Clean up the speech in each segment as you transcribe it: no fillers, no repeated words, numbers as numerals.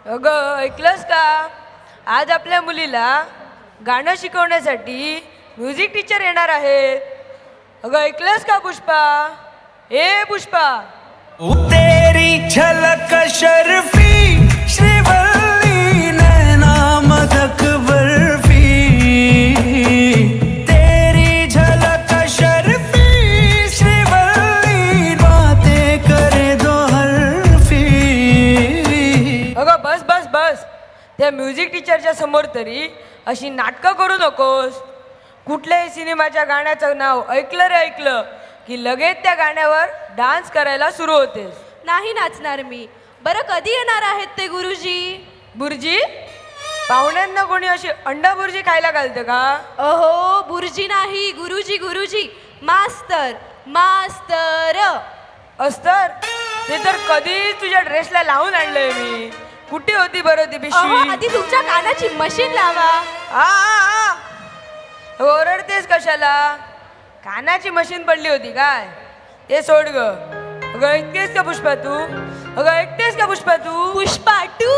अगं ऐकलंस का? आज आपल्या मुलीला गाणं शिकवण्यासाठी म्युझिक टीचर येणार आहेत. अगं ऐकलंस का पुष्पा? ए पुष्पा, तेरी झलक शर्फी श्रीवल्ली नैना मदक बर्फी, तेरी झलक शर्फी श्रीवल्ली बातें करे दो हरफी. अगं बस बस बस, त्या म्युझिक टीचरच्या समोर तरी अशी नाटकं करू नकोस. कुठल्याही सिनेमाच्या गाण्याचं नाव ऐकलं रे ऐकलं की लगेच त्या गाण्यावर डान्स करायला सुरू होतेस. नाही नाचणार मी. बरं कधी येणार आहेत ते गुरुजी? बुर्जी? पाहुण्यांना कोणी अशी अंडा बुर्जी खायला घालतं का? अहो बुर्जी नाही, गुरुजी गुरुजी. मास्तर मास्तर. अस्तर? ते तर कधी तुझ्या ड्रेसला लावून आणलंय मी. कुठे होती बरं ती पिशवी? आधी तुमच्या कानाची मशीन लावा. ओरडतेस कशाला? कानाची मशीन पडली होती काय? ते सोड ग. अगं ऐकतेस का पुष्पा तू? अगं ऐकतेस का पुष्पा तू? पुष्पा टू.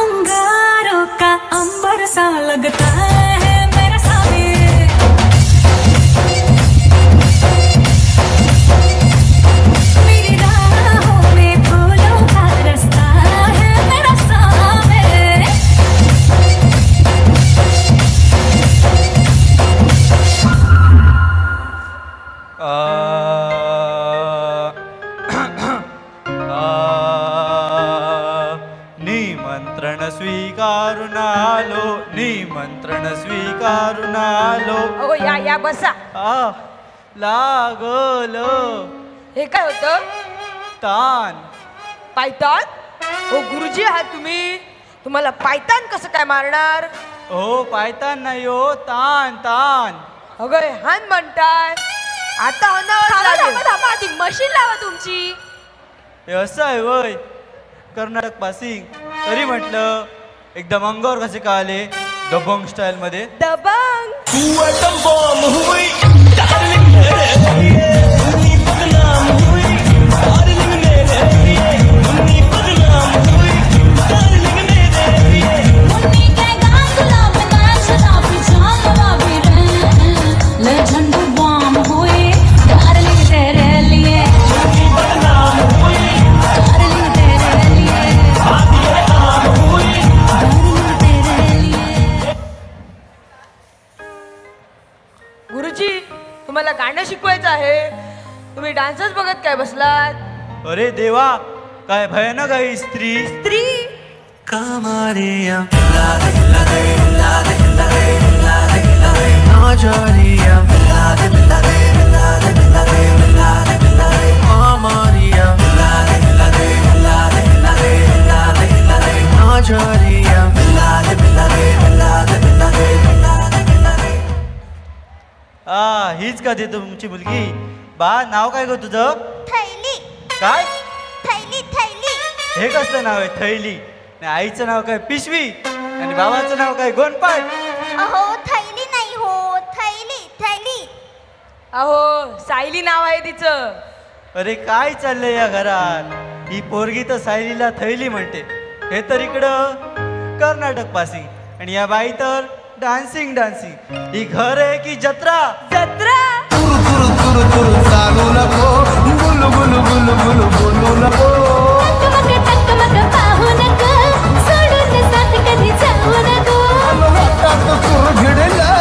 अंगारों का अंबर सा लगता है मेरा साबिर, मेरी राहों में फूलों का रास्ता है मेरा साबिर. निमंत्रण स्वीकारून आलो, निमंत्रण स्वीकारून आलो. अगो या या बसा. लागलो हे काय होतं? तान. पायतान? हो गुरुजी आहात तुम्ही, तुम्हाला पायतान कसं काय मारणार? हो पायतान नाही हो, तान तान. अगं हान म्हणताय, आता अनावर लागेल. आधी मशीन लावा तुमची. हे असं आहे वय कर्नाटक पासिंग. तरी म्हटलं एकदम अंगावर कसे का आले दबंग स्टाईल मध्ये. दबंग. गुरुजी तुम्हाला गाणं शिकवायचं आहे, तुम्ही डान्सच बघत काय बसलात? अरे देवा, काय भयानक आहे स्त्री. स्त्री. कामारिया हीच का ते तुमची मुलगी? बा नाव काय ग तुझं? थैली. काय? थैली थैली. हे कसलं नाव आहे थैली? आईचं नाव काय पिशवी आणि बाबाचं नाव काय गोनपाट? अहो थैली नाही हो, थैली थैली. अहो सायली नाव आहे तिचं. अरे काय चाललंय या घरात? ही पोरगी तर सायलीला थैली म्हणते. हे तर इकडं कर्नाटक पासिंग आणि या बाई तर डान्सिंग डान्सिंग. ही घर आहे की जत्रा? जत्रा. तुरु तुरु तुरु चालू नको, गुलू गुलू गुलू गुलू बोलू नको. टकमक पाहू नको, सोडून साथ कधी जाऊ नको. हातात तुरु भिडलं,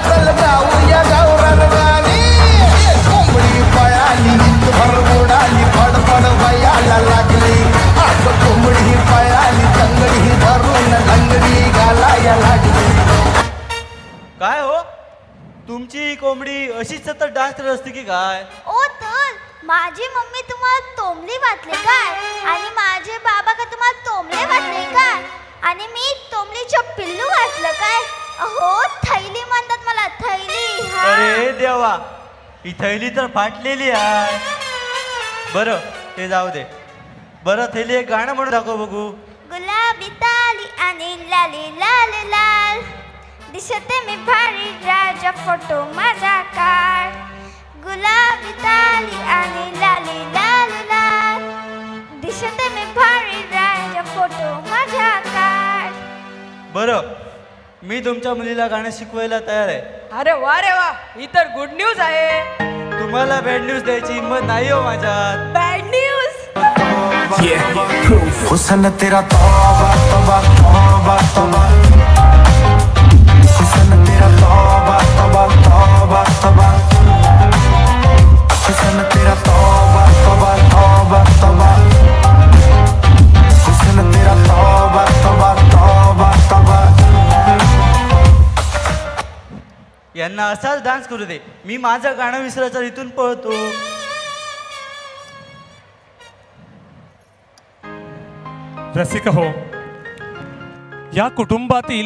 चल जाऊया गावरान गाणी. कोंबडी पळाली, भर उडाली, फडफड वयाला लागली. आज कोंबडी पळाली, तंगडी धरून लंगडी घालाया लागली. काय हो, तुमची कोंबडी अशीच सतत डान्स करत असते की काय? ओ तर माझी मम्मी तुम्हाला तोंबली वाटले काय? आणि माझे बाबा का तुम्हाला तोंबले वाटले काय? आणि मी तोंबलीचं पिल्लू वाटलं काय? अहो थैली म्हणतात मला, थैली. अरे देवा, ही थैली तर फाटलेली आहे. बरं ते जाऊ दे. बरं थैली एक गाणं म्हणून दाखव बघू. गुलाबी ताली आणि लाली लाल लाल, दिसते मी भारी राजा फोटो माझा काढ. गुलाबी ताली आणि लाली लाल लाल, दिसते मी भारी राजा फोटो माझ्या काढ. बरं, मी तुमच्या मुलीला गाणं शिकवायला तयार आहे. अरे वा ही तर गुड न्यूज आहे. तुम्हाला बॅड न्यूज द्यायची हिंमत नाही हो माझ्यात. Bad news. हुसन तेरा तौबा तौबा तौबा तौबा, हुसन तेरा तौबा तौबा तौबा तौबा, हुसन तेरा तौबा तौबा तौबा तौबा, हुसन तेरा तौबा तौबा तौबा तौबा. यांना असाच डान्स करू दे. मी माझं गाणं विसरायचं इथून पळतो. रसिक हो, या कुटुंबातील